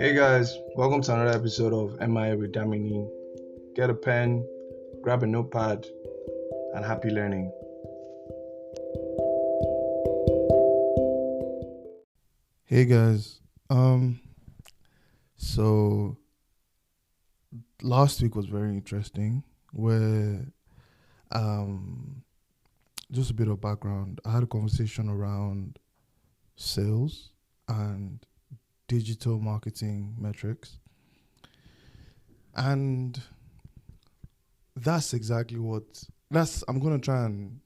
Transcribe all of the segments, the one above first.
Hey guys, welcome to another episode of MIA with Damini. Get a pen, grab a notepad, and happy learning. Hey guys, um, so last week was very interesting. Where um, just a bit of background. I had a conversation around sales and digital marketing metrics, and that's exactly what that's. I'm gonna try and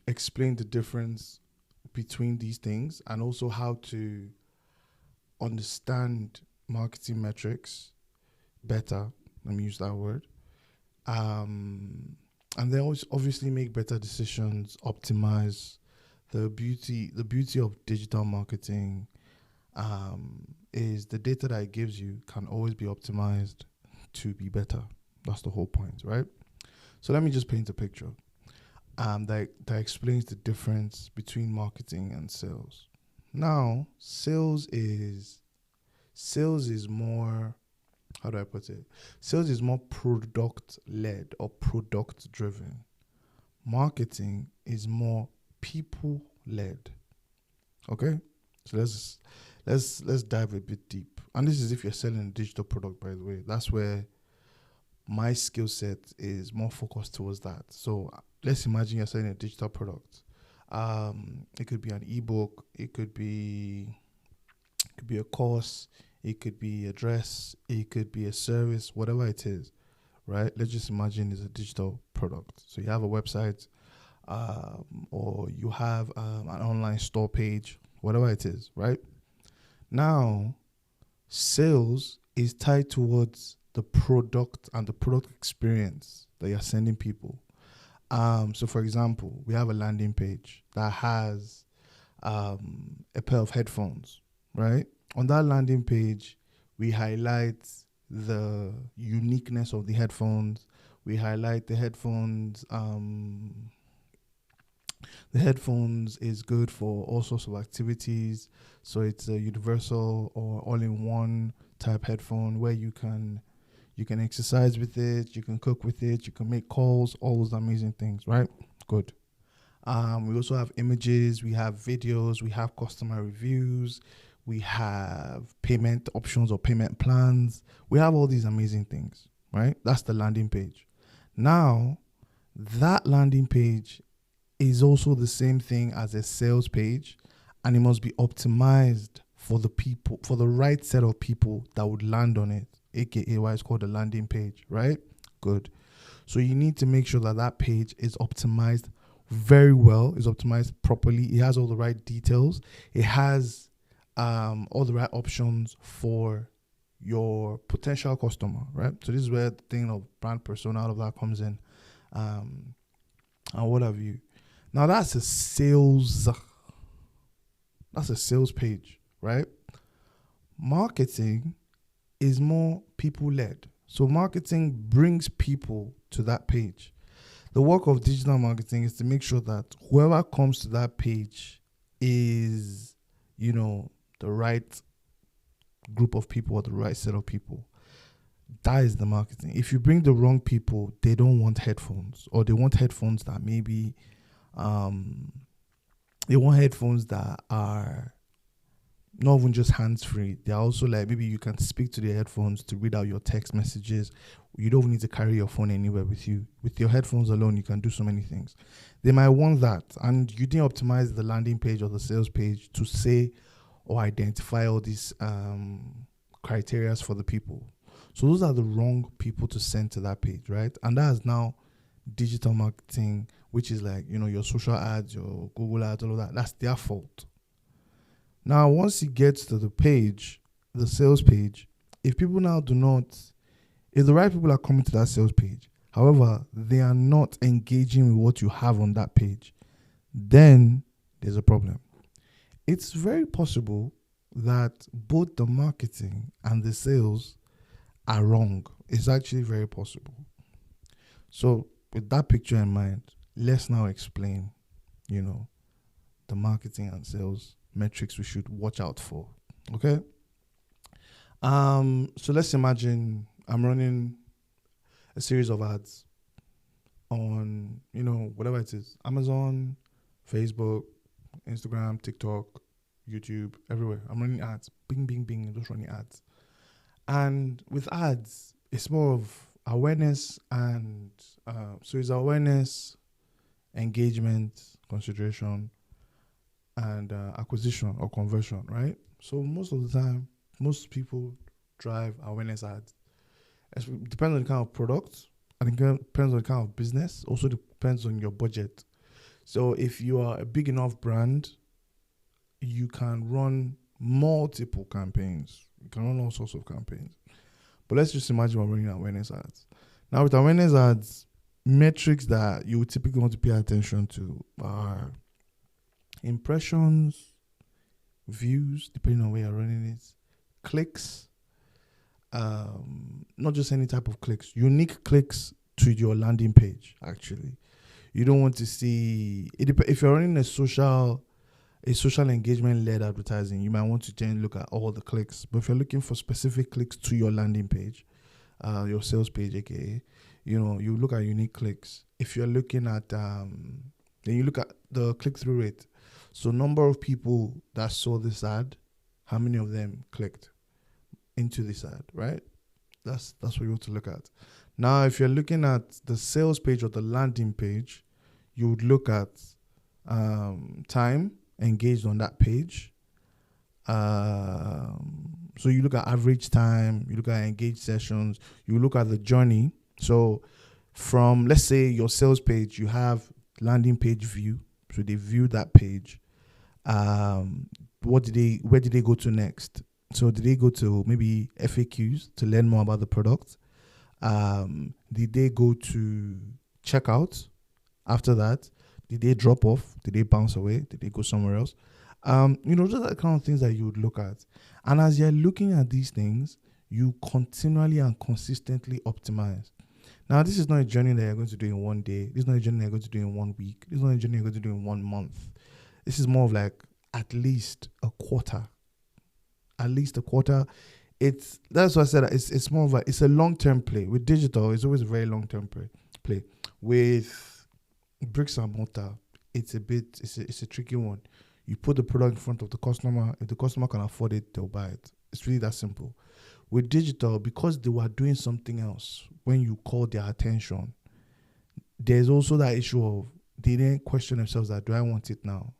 explain the difference between these things and also how to understand marketing metrics better. Let me use that word. um, and they always obviously make better decisions, optimize. The beauty of digital marketing is the data that it gives you can always be optimized to be better. That's the whole point, right? So let me just paint a picture that explains the difference between marketing and sales. Now, sales is more, how do I put it? Sales is more product led or product driven. Marketing is more people led. Okay? So let's dive a bit deep. And this is if you're selling a digital product, by the way. That's where my skill set is more focused towards that. So let's imagine you're selling a digital product. It could be an ebook, it could be a course, it could be a dress, it could be a service, whatever it is, right? Let's just imagine it's a digital product. So you have a website, or you have an online store page, whatever it is, right? Now, sales is tied towards the product and the product experience that you're sending people. So for example, we have a landing page that has a pair of headphones, right? On that landing page, we highlight the uniqueness of the headphones. We highlight the headphones is good for all sorts of activities. So it's a universal or all-in-one type headphone where you can exercise with it, you can cook with it, you can make calls, all those amazing things, right? Good. We also have images, we have videos, we have customer reviews, we have payment options or payment plans. We have all these amazing things, right? That's the landing page. Now, that landing page is also the same thing as a sales page, and it must be optimized for the people, for the right set of people that would land on it, aka why it's called a landing page, right? Good. So you need to make sure that that page is optimized very well, is optimized properly. It has all the right details. It has all the right options for your potential customer, right? So this is where the thing of brand persona, all of that comes in, and what have you. Now that's a sales page, right? Marketing is more people led. So marketing brings people to that page. The work of digital marketing is to make sure that whoever comes to that page is, the right group of people or the right set of people. That is the marketing. If you bring the wrong people, they don't want headphones, or they want headphones that maybe um they want headphones that are not even just hands free. They're also like maybe you can speak to the headphones to read out your text messages. You don't need to carry your phone anywhere with you. With your headphones alone, you can do so many things. They might want that, and you didn't optimize the landing page or the sales page to say or identify all these criteria for the people. So those are the wrong people to send to that page, right? And that is now digital marketing, which is like your social ads, your Google ads, all of that. That's their fault. Now, once it gets to the page, the sales page, if people now do not, if the right people are coming to that sales page, however, they are not engaging with what you have on that page, then there's a problem. It's very possible that both the marketing and the sales are wrong. It's actually very possible. So, with that picture in mind, let's now explain, the marketing and sales metrics we should watch out for. Okay? So let's imagine I'm running a series of ads on, whatever it is, Amazon, Facebook, Instagram, TikTok, YouTube, everywhere. I'm running ads. Bing, bing, bing, just running ads. And with ads, it's more of awareness and so it's awareness, engagement, consideration, and acquisition or conversion, right? So most of the time, most people drive awareness ads. It depends on the kind of product, and it depends on the kind of business. Also depends on your budget. So if you are a big enough brand, you can run multiple campaigns. You can run all sorts of campaigns. But let's just imagine we're running awareness ads. Now with awareness ads, metrics that you would typically want to pay attention to are impressions, views, depending on where you're running it, clicks, not just any type of clicks, unique clicks to your landing page. Actually, you don't want to see it. If you're running a social engagement led advertising, you might want to then look at all the clicks. But if you're looking for specific clicks to your landing page, your sales page, aka, you look at unique clicks. If you're looking at then you look at the click-through rate. So number of people that saw this ad, how many of them clicked into this ad, right? That's what you want to look at. Now, if you're looking at the sales page or the landing page, you would look at time engaged on that page. So you look at average time, you look at engaged sessions, you look at the journey. So from, let's say, your sales page, you have landing page view. So they view that page. Where did they go to next? So did they go to maybe FAQs to learn more about the product? Did they go to checkout after that? Did they drop off? Did they bounce away? Did they go somewhere else? Those are the kind of things that you would look at. And as you're looking at these things, you continually and consistently optimize. Now, this is not a journey that you're going to do in one day. This is not a journey you're going to do in 1 week. This is not a journey you're going to do in 1 month. This is more of like at least a quarter. At least a quarter. That's what I said. It's more of it's a long-term play. With digital, it's always a very long-term play. With bricks and mortar, it's a tricky one. You put the product in front of the customer. If the customer can afford it, they'll buy it. It's really that simple. With digital, because they were doing something else when you call their attention, there's also that issue of they didn't question themselves that, do I want it now?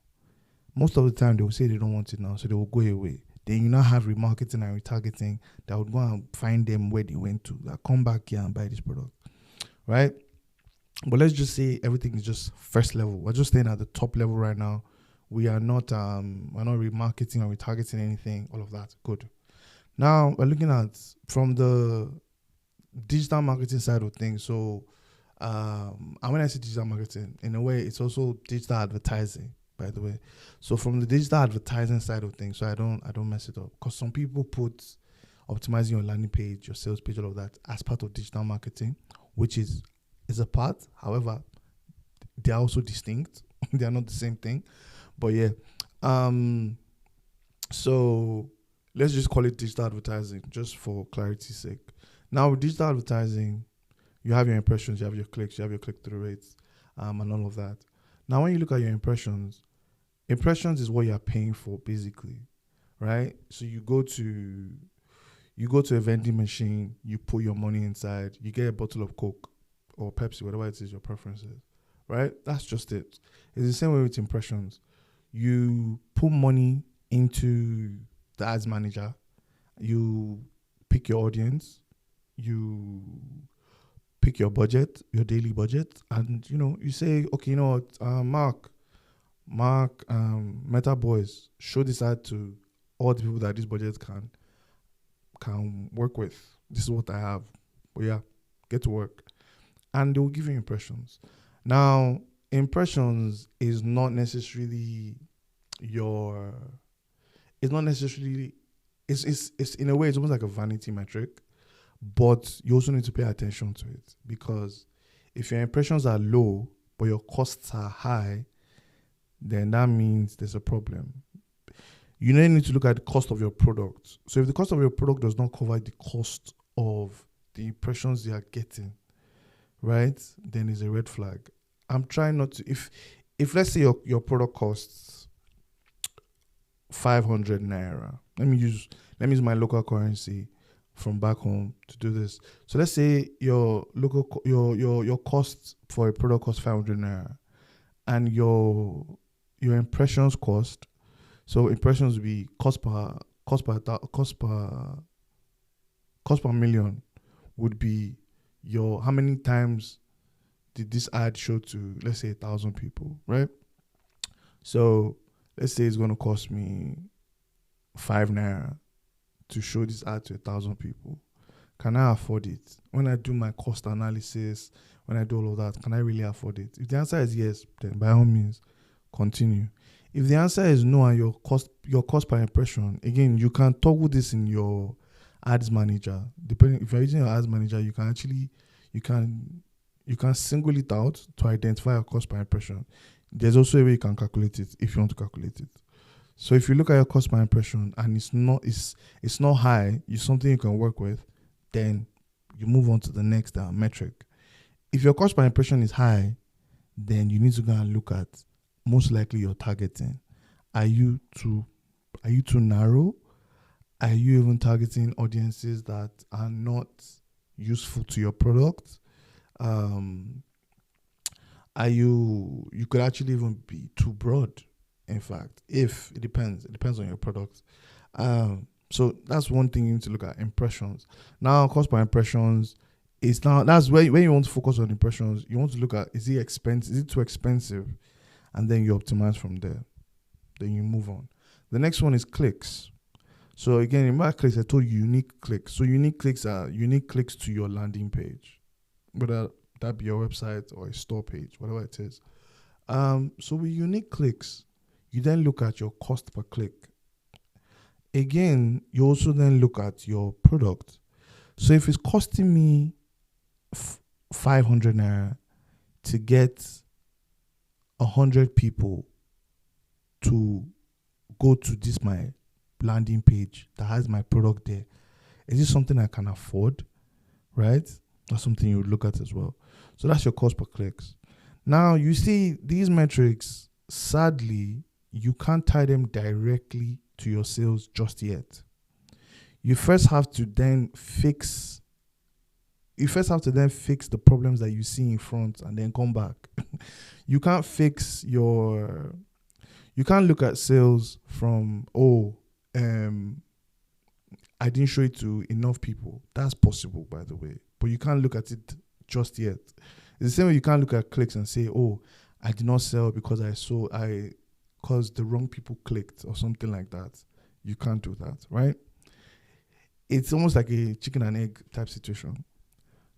Most of the time, they will say they don't want it now, so they will go away. Then you now have remarketing and retargeting that would go and find them where they went to, that come back here and buy this product, right? But let's just say everything is just first level. We're just staying at the top level right now. We are not we're not remarketing or retargeting anything, all of that. Good. Now we're looking at from the digital marketing side of things. So and when I say digital marketing, in a way, it's also digital advertising, by the way. So from the digital advertising side of things, so I don't mess it up. Because some people put optimizing your landing page, your sales page, all of that as part of digital marketing, which is a part. However, they are also distinct. They are not the same thing. But yeah. So let's just call it digital advertising, just for clarity's sake. Now with digital advertising, you have your impressions, you have your clicks, you have your click-through rates, and all of that. Now when you look at your impressions is what you're paying for, basically, right? So you go to a vending machine, you put your money inside, you get a bottle of Coke or Pepsi, whatever it is your preference is, right? That's just it. It's the same way with impressions. You put money into the ads manager, you pick your audience, you pick your budget, your daily budget, and you say, okay, Mark, Meta Boys, show this ad to all the people that this budget can work with. This is what I have. But yeah, get to work. And they will give you impressions. Now, impressions is not necessarily it's in a way, it's almost like a vanity metric, but you also need to pay attention to it, because if your impressions are low but your costs are high, then that means there's a problem. You then need to look at the cost of your product. So if the cost of your product does not cover the cost of the impressions you are getting, right, then it's a red flag. I'm trying not to, if let's say your product costs 500 naira. Let me use my local currency from back home to do this. So let's say your your cost for a product costs 500 naira, and your impressions cost. So impressions will be cost per million would be your how many times did this ad show to, let's say, 1,000 people, right? So let's say it's going to cost me 5 naira to show this ad to 1,000 people. Can I afford it? When I do my cost analysis, when I do all of that, can I really afford it? If the answer is yes, then by all means, continue. If the answer is no, and your cost per impression, again, you can toggle this in your ads manager. Depending if you're using your ads manager, you can actually you can single it out to identify your cost per impression. There's also a way you can calculate it if you want to calculate it. So if you look at your cost per impression and it's not high, it's something you can work with, then you move on to the next metric. If your cost per impression is high, then you need to go and look at most likely your targeting. Are you too narrow? Are you even targeting audiences that are not useful to your product? Are you could actually even be too broad. In fact, if it depends on your product. So that's one thing you need to look at, impressions. Now, cost per impressions is that's where when you want to focus on impressions, you want to look at, is it too expensive? And then you optimize from there. Then you move on. The next one is clicks. So again, in my clicks, I told you unique clicks. So unique clicks are unique clicks to your landing page, whether that be your website or a store page, whatever it is. So with unique clicks, you then look at your cost per click. Again, you also then look at your product. So if it's costing me 500 naira to get 100 people to go to this my landing page that has my product there, is this something I can afford? Right? That's something you would look at as well. So that's your cost per clicks. Now you see these metrics, sadly, you can't tie them directly to your sales just yet. You first have to then fix the problems that you see in front and then come back. You can't look at sales from, I didn't show it to enough people. That's possible, by the way, but you can't look at it just yet. It's the same way you can't look at clicks and say, I did not sell because because the wrong people clicked or something like that. You can't do that, right? It's almost like a chicken and egg type situation.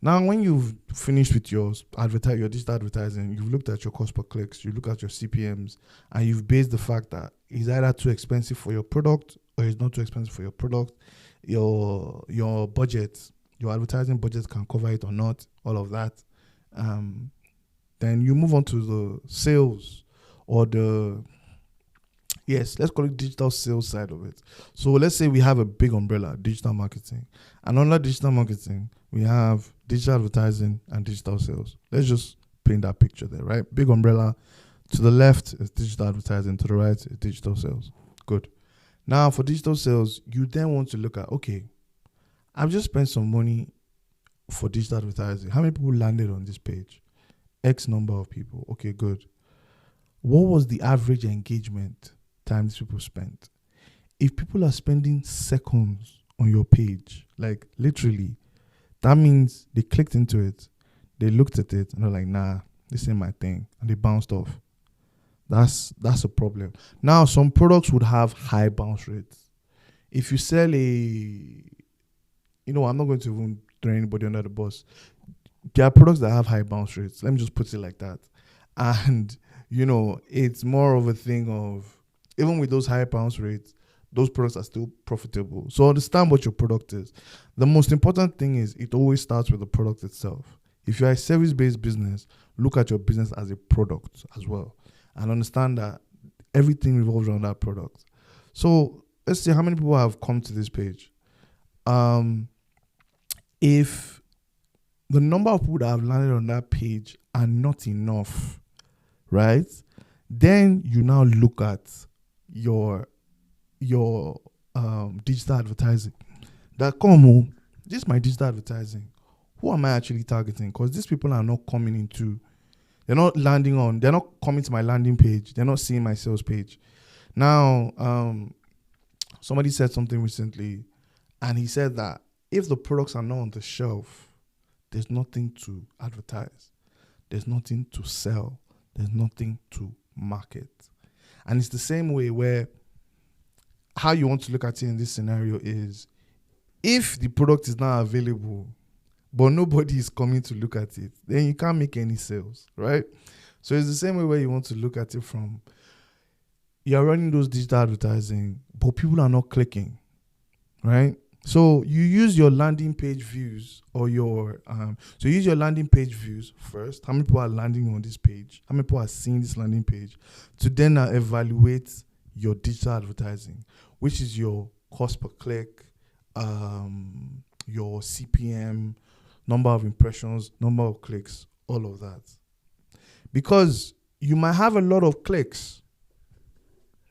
Now, when you've finished with your digital advertising, you've looked at your cost per clicks, you look at your CPMs, and you've based the fact that it's either too expensive for your product or it's not too expensive for your product. Your budget, your advertising budget can cover it or not, all of that. Then you move on to the sales or let's call it digital sales side of it. So let's say we have a big umbrella, digital marketing. And under digital marketing, we have digital advertising and digital sales. Let's just paint that picture there, right? Big umbrella. To the left is digital advertising. To the right is digital sales. Good. Now, for digital sales, you then want to look at, I've just spent some money for digital advertising. How many people landed on this page? X number of people. Okay, good. What was the average engagement time these people spent? If people are spending seconds on your page, like literally, that means they clicked into it, they looked at it, and they're like, nah, this ain't my thing, and they bounced off. That's a problem. Now, some products would have high bounce rates. If you sell I'm not going to even throw anybody under the bus. There are products that have high bounce rates. Let me just put it like that. And, it's more of a thing of, even with those high bounce rates, those products are still profitable. So understand what your product is. The most important thing is it always starts with the product itself. If you're a service-based business, look at your business as a product as well. And understand that everything revolves around that product. So let's see how many people have come to this page. If the number of people that have landed on that page are not enough, right? Then you now look at your digital advertising. That this is my digital advertising. Who am I actually targeting? Because these people are not coming into, they're not coming to my landing page. They're not seeing my sales page. Now, somebody said something recently, and he said that if the products are not on the shelf, there's nothing to advertise. There's nothing to sell. There's nothing to market. And it's the same way where how you want to look at it in this scenario is if the product is not available, but nobody is coming to look at it, then you can't make any sales, right? So it's the same way where you want to look at it from, you're running those digital advertising, but people are not clicking, right? So you use your landing page views or use your landing page views first. How many people are landing on this page? How many people are seeing this landing page? To then evaluate your digital advertising, which is your cost per click, your CPM, number of impressions, number of clicks, all of that. Because you might have a lot of clicks,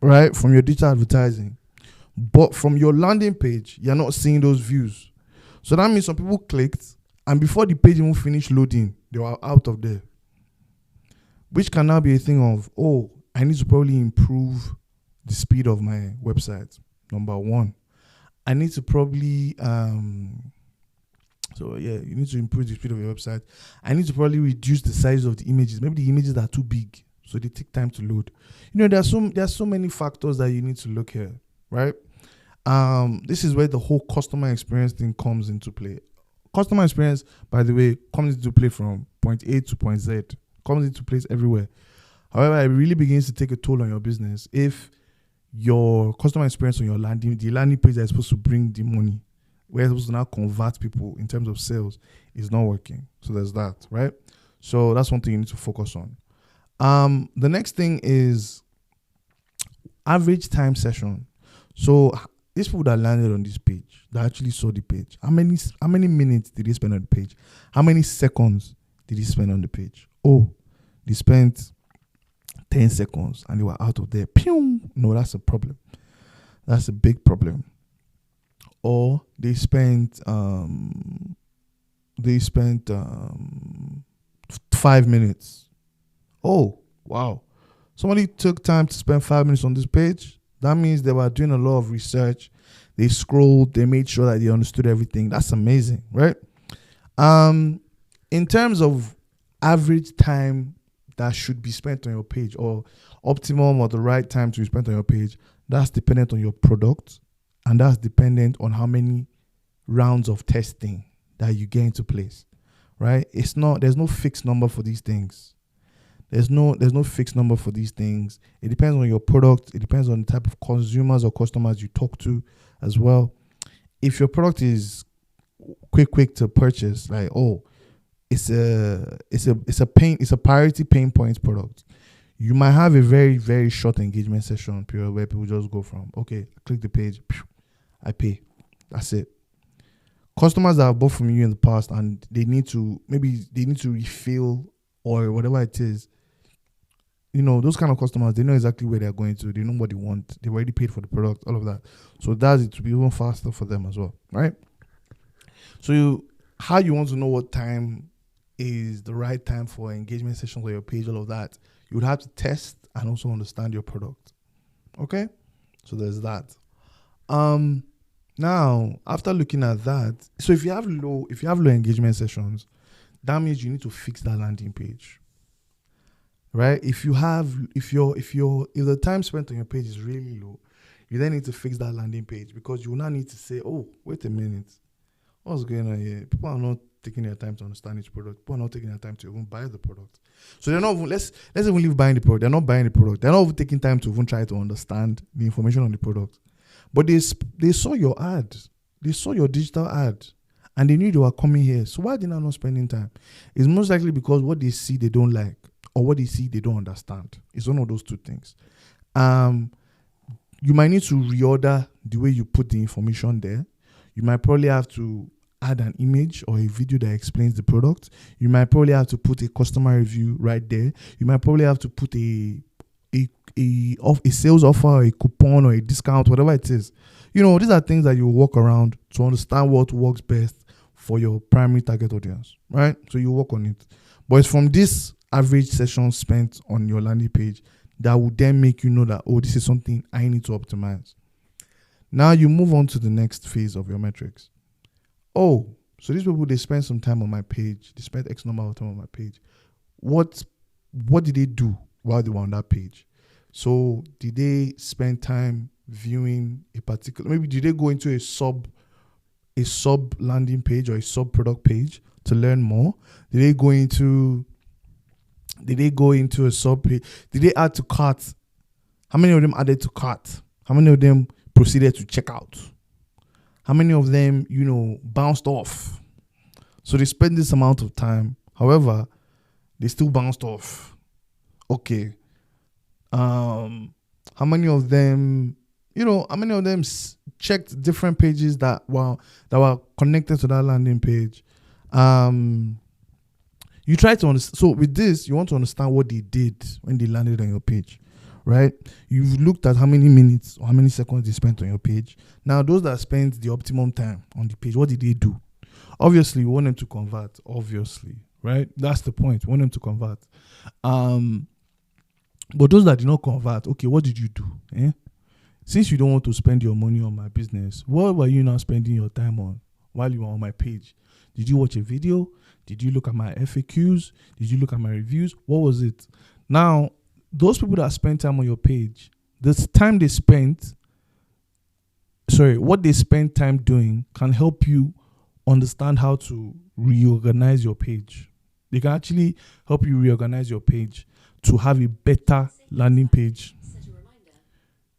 right, from your digital advertising, but from your landing page, you're not seeing those views. So that means some people clicked, and before the page even finished loading, they were out of there. Which can now be a thing of, I need to probably improve the speed of my website. Number one. I need to probably, you need to improve the speed of your website. I need to probably reduce the size of the images. Maybe the images are too big, so they take time to load. There's so many factors that you need to look here, right? This is where the whole customer experience thing comes into play. Customer experience, by the way, comes into play from point A to point Z. Comes into place everywhere. However, it really begins to take a toll on your business if your customer experience on your landing page that is supposed to bring the money, where it's supposed to now convert people in terms of sales, is not working. So there's that, right? So that's one thing you need to focus on. The next thing is average time session. So these people that landed on this page, that actually saw the page, how many minutes did they spend on the page? How many seconds did they spend on the page? They spent 10 seconds and they were out of there. Pew! No, that's a problem. That's a big problem. Or they spent 5 minutes. Oh, wow. Somebody took time to spend 5 minutes on this page. That means they were doing a lot of research. They scrolled, they made sure that they understood everything. That's amazing, right? In terms of average time that should be spent on your page, or optimum or the right time to be spent on your page, that's dependent on your product, and that's dependent on how many rounds of testing that you get into place, right? There's no fixed number for these things. There's no fixed number for these things. It depends on your product. It depends on the type of consumers or customers you talk to as well. If your product is quick to purchase, like, it's a priority pain point product, you might have a very, very short engagement session period where people just go from, okay, click the page, I pay. That's it. Customers that have bought from you in the past and they need to refill or whatever it is, those kind of customers, they know exactly where they're going to. They know what they want. They've already paid for the product, all of that. So that's it to be even faster for them as well, right? So how you want to know what time is the right time for engagement sessions on your page, all of that, you would have to test and also understand your product. Okay? So there's that. Now, after looking at that, so if you have low engagement sessions, that means you need to fix that landing page. Right? If the time spent on your page is really low, you then need to fix that landing page, because you will now need to say, wait a minute, what's going on here? People are not taking their time to understand each product. People are not taking their time to even buy the product. So they're not even, let's even leave buying the product. They're not buying the product. They're not even taking time to even try to understand the information on the product. But they saw your ad. They saw your digital ad. And they knew they were coming here. So why are they not spending time? It's most likely because what they see they don't like, or what they see they don't understand. It's one of those two things. you might need to reorder the way you put the information there. You might probably have to add an image or a video that explains the product. You might probably have to put a customer review right there. You might probably have to put a sales offer, a coupon, or a discount, whatever it is. These are things that you walk around to understand what works best for your primary target audience, right? So you work on it. But it's from this average session spent on your landing page that will then make you know that, oh, this is something I need to optimize. Now you move on to the next phase of your metrics. Oh, so these people, they spend some time on my page. They spent X number of time on my page. What did they do while they were on that page? So did they spend time viewing a particular, maybe did they go into a sub landing page or a sub product page to learn more? Did they go into a sub page? Did they add to cart? How many of them added to cart? How many of them proceeded to check out? How many of them, bounced off? So they spend this amount of time. However, they still bounced off. Okay. How many of them, checked different pages that were connected to that landing page? You try to understand. So with this, you want to understand what they did when they landed on your page, right? You've looked at how many minutes or how many seconds they spent on your page. Now, those that spent the optimum time on the page, what did they do? Obviously, we want them to convert. Obviously, right? That's the point. We want them to convert. But those that did not convert, okay, what did you do? Since you don't want to spend your money on my business, what were you now spending your time on while you were on my page? Did you watch a video? Did you look at my FAQs? Did you look at my reviews? What was it? Now, those people that spend time on your page, what they spend time doing can help you understand how to reorganize your page. They can actually help you reorganize your page to have a better landing page.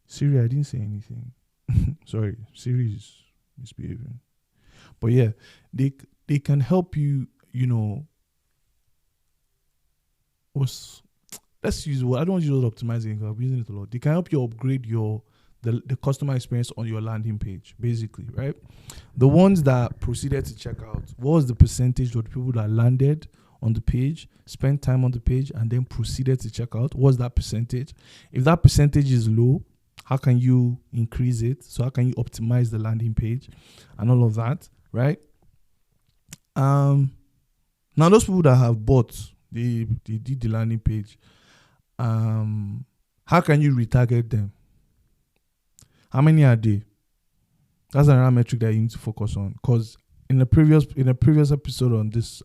Siri, I didn't say anything. Sorry, Siri is misbehaving. But yeah, they can help you, let's use what I don't want to use optimizing because I'm using it a lot. They can help you upgrade the customer experience on your landing page, basically, right? The ones that proceeded to check out, what was the percentage of the people that landed on the page, spent time on the page, and then proceeded to check out? What's that percentage? If that percentage is low, how can you increase it? So how can you optimize the landing page and all of that, right? Now those people that have bought, they did the landing page. How can you retarget them? How many are they? That's another metric that you need to focus on. Because in a previous episode on this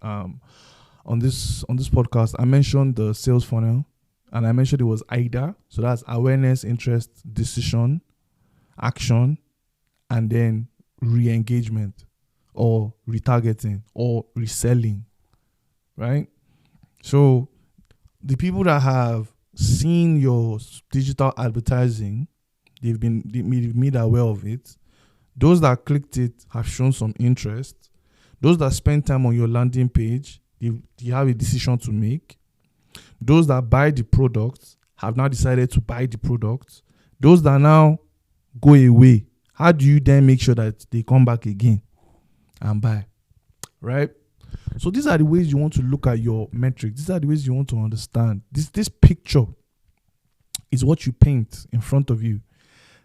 podcast, I mentioned the sales funnel, and I mentioned it was AIDA. So that's awareness, interest, decision, action, and then re-engagement or retargeting or reselling, right? So the people that have seen your digital advertising, they've made aware of it. Those that clicked it have shown some interest. Those that spend time on your landing page, they have a decision to make. Those that buy the product have now decided to buy the product. Those that now go away, how do you then make sure that they come back again and buy, right? So these are the ways you want to look at your metrics. These are the ways you want to understand. This picture is what you paint in front of you.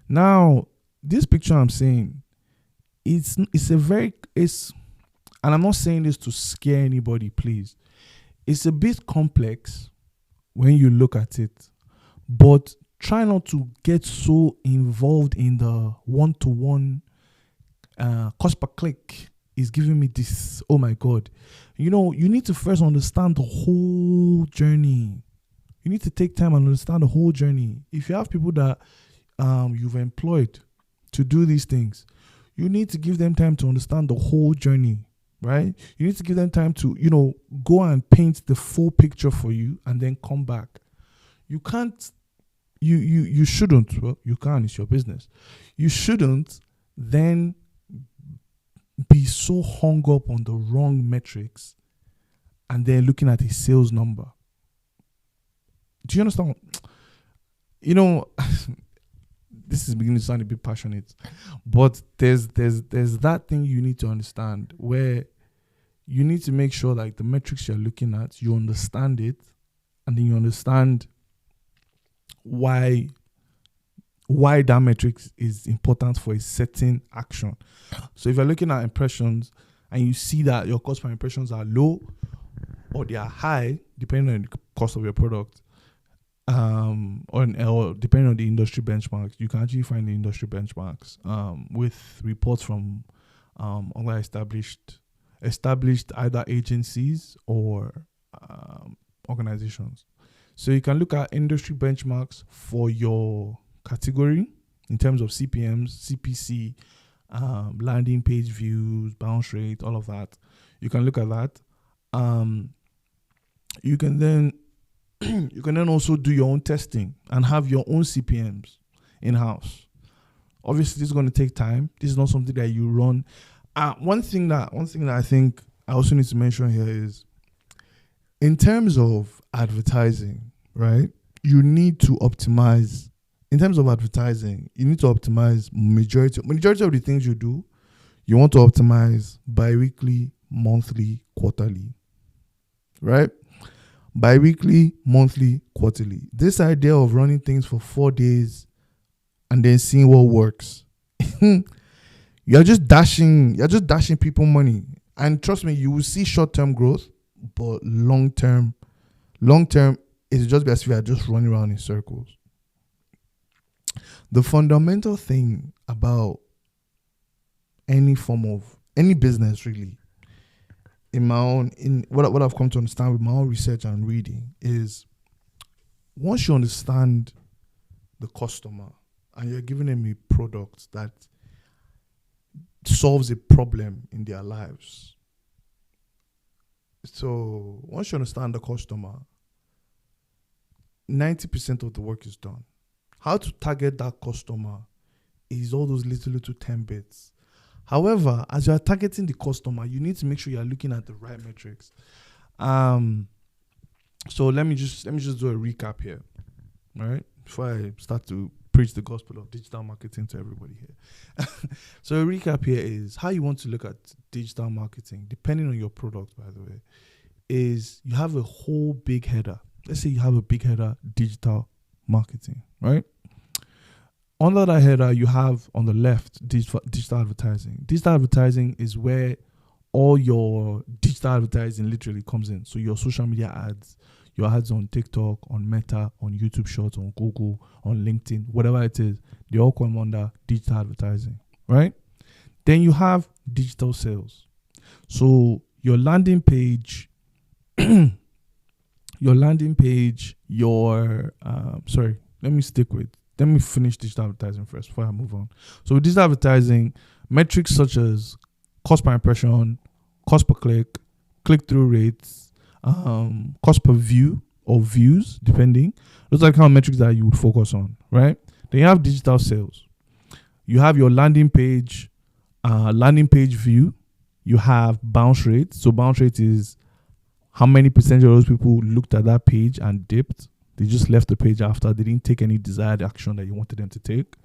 Now, this picture I'm saying, and I'm not saying this to scare anybody, please. It's a bit complex when you look at it, but try not to get so involved in the one-to-one cost per click is giving me this. Oh my God. You need to first understand the whole journey. You need to take time and understand the whole journey. If you have people that you've employed to do these things, you need to give them time to understand the whole journey, right? You need to give them time to, go and paint the full picture for you and then come back. You can't, you shouldn't, well, you can, it's your business. You shouldn't then be so hung up on the wrong metrics and then looking at a sales number. Do you understand? this is beginning to sound a bit passionate, but there's that thing you need to understand where you need to make sure like the metrics you're looking at, you understand it, and then you understand why that metric is important for a certain action. So if you're looking at impressions and you see that your cost per impressions are low or they are high, depending on the cost of your product, or depending on the industry benchmarks, you can actually find the industry benchmarks with reports from other established either agencies or organizations. So you can look at industry benchmarks for your category in terms of CPMs, CPC, landing page views, bounce rate, all of that. You can look at that. You can then also do your own testing and have your own CPMs in-house. Obviously, this is going to take time. This is not something that you run. One thing that I think I also need to mention here is in terms of advertising, right? You need to optimize. In terms of advertising, you need to optimize majority of the things you do. You want to optimize bi-weekly, monthly, quarterly, right? Bi-weekly, monthly, quarterly. This idea of running things for 4 days and then seeing what works. You're just dashing people money. And trust me, you will see short-term growth, but long-term, it's just as if you're just running around in circles. The fundamental thing about any business really, in what I've come to understand with my own research and reading is once you understand the customer and you're giving them a product that solves a problem in their lives. So once you understand the customer, 90% of the work is done. How to target that customer is all those little 10 bits. However, as you are targeting the customer, you need to make sure you are looking at the right metrics. So let me just do a recap here, all right? Before I start to preach the gospel of digital marketing to everybody here. So a recap here is how you want to look at digital marketing, depending on your product, by the way, is you have a whole big header. Let's say you have a big header, digital marketing, right? Under that header, you have on the left digital advertising. Digital advertising is where all your digital advertising literally comes in. So your social media ads, your ads on TikTok, on Meta, on YouTube Shorts, on Google, on LinkedIn, whatever it is, they all come under digital advertising, right? Then you have digital sales. So your landing page, let me finish digital advertising first before I move on. So with digital advertising, metrics such as cost per impression, cost per click, click-through rates, cost per view or views, depending. Those are the kind of metrics that you would focus on, right? Then you have digital sales. You have your landing page view. You have bounce rate. So bounce rate is how many percentage of those people looked at that page and dipped. They just left the page after. They didn't take any desired action that you wanted them to take.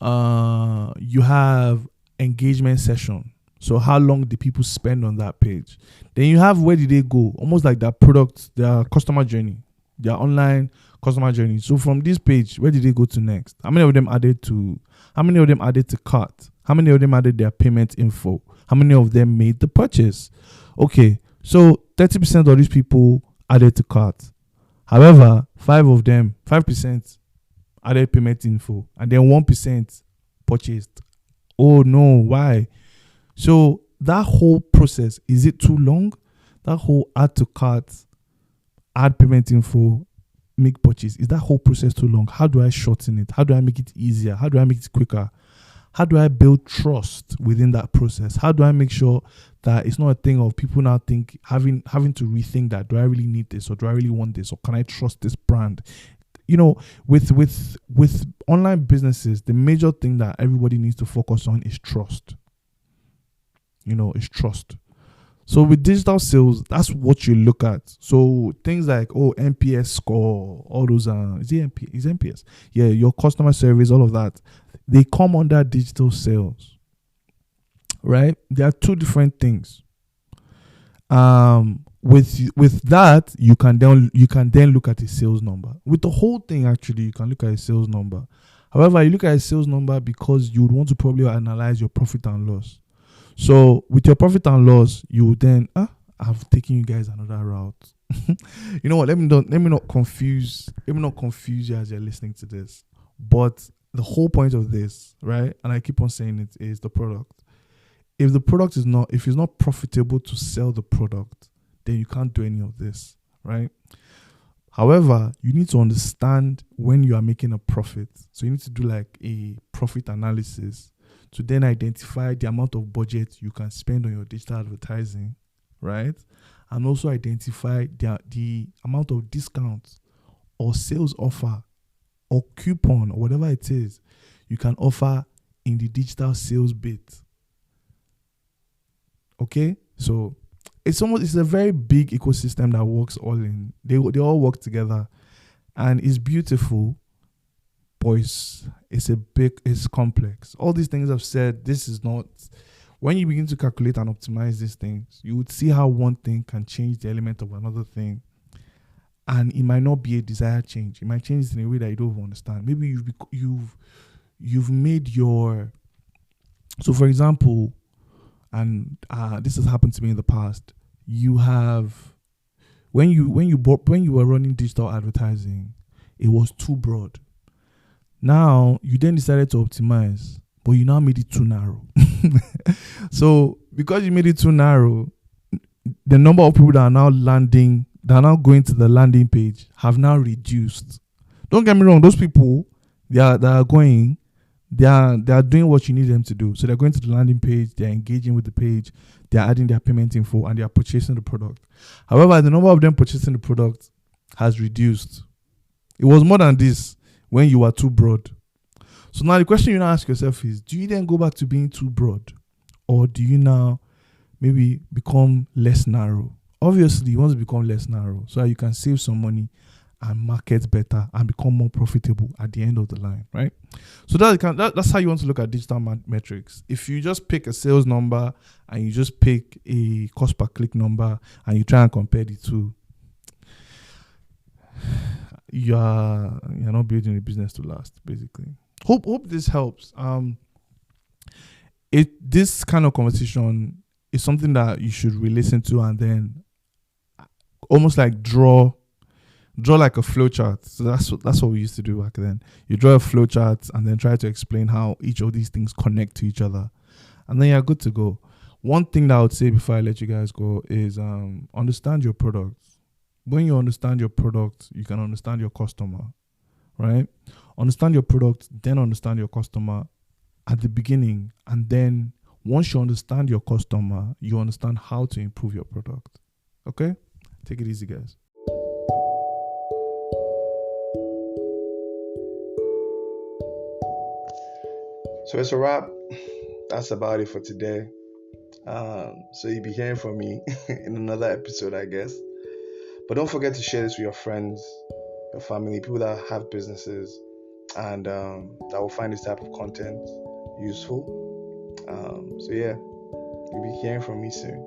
You have engagement session. So how long did people spend on that page? Then you have where did they go? Almost like their product, their customer journey, their online customer journey. So from this page, where did they go to next? How many of them added to cart? How many of them added their payment info? How many of them made the purchase? Okay, so 30% of these people added to cart. However, 5% added payment info, and then 1% purchased. Oh no, why? So that whole process, is it too long? That whole add to cart, add payment info, make purchase, is that whole process too long? How do I shorten it? How do I make it easier? How do I make it quicker? How do I build trust within that process? How do I make sure that it's not a thing of people now having to rethink that, do I really need this, or do I really want this, or can I trust this brand? You know, with online businesses, the major thing that everybody needs to focus on is trust. It's trust. So with digital sales, that's what you look at. So things like NPS score, all those is it NP is NPS? Yeah, your customer service, all of that, they come under digital sales, right? There are two different things. With that, you can then look at a sales number. With the whole thing, actually, you can look at a sales number. However, you look at a sales number because you would want to probably analyze your profit and loss. So with your profit and loss, you would then I've taken you guys another route. You know what? Let me not confuse you as you're listening to this. But the whole point of this, right? And I keep on saying it, is the product. If it's not profitable to sell the product, then you can't do any of this, right? However, you need to understand when you are making a profit. So you need to do like a profit analysis to then identify the amount of budget you can spend on your digital advertising, right? And also identify the amount of discount or sales offer or coupon or whatever it is you can offer in the digital sales bit. Okay? So it's a very big ecosystem that works all in. They all work together, and it's beautiful, but it's complex. All these things I've said, this is not, when you begin to calculate and optimize these things, you would see how one thing can change the element of another thing, and it might not be a desired change. It might change in a way that you don't understand. Maybe you've made your, so for example, and this has happened to me in the past. You have, when you were running digital advertising, it was too broad. Now you then decided to optimize, but you now made it too narrow. So because you made it too narrow, the number of people that are now going to the landing page have now reduced. Don't get me wrong; those people they are doing what you need them to do. So they're going to the landing page, they're engaging with the page, they're adding their payment info, and they're purchasing the product. However, the number of them purchasing the product has reduced. It was more than this when you were too broad. So now the question you now ask yourself is, do you then go back to being too broad? Or do you now maybe become less narrow? Obviously, you want to become less narrow so that you can save some money and market better and become more profitable at the end of the line, right? So that's how you want to look at digital metrics. If you just pick a sales number and you just pick a cost per click number and you try and compare the two, you're not building a business to last, basically. Hope this helps. This kind of conversation is something that you should re-listen to and then almost like draw like a flow chart. So that's what we used to do back then. You draw a flow chart and then try to explain how each of these things connect to each other, and then you're good to go. One thing that I would say before I let you guys go is understand your product. When you understand your product, you can understand your customer, right? Understand your product, then understand your customer at the beginning, and then once you understand your customer, you understand how to improve your product. Okay? Take it easy, guys. So it's a wrap. That's about it for today. So you'll be hearing from me in another episode, I guess. But don't forget to share this with your friends, your family, people that have businesses, and that will find this type of content useful. So yeah, you'll be hearing from me soon.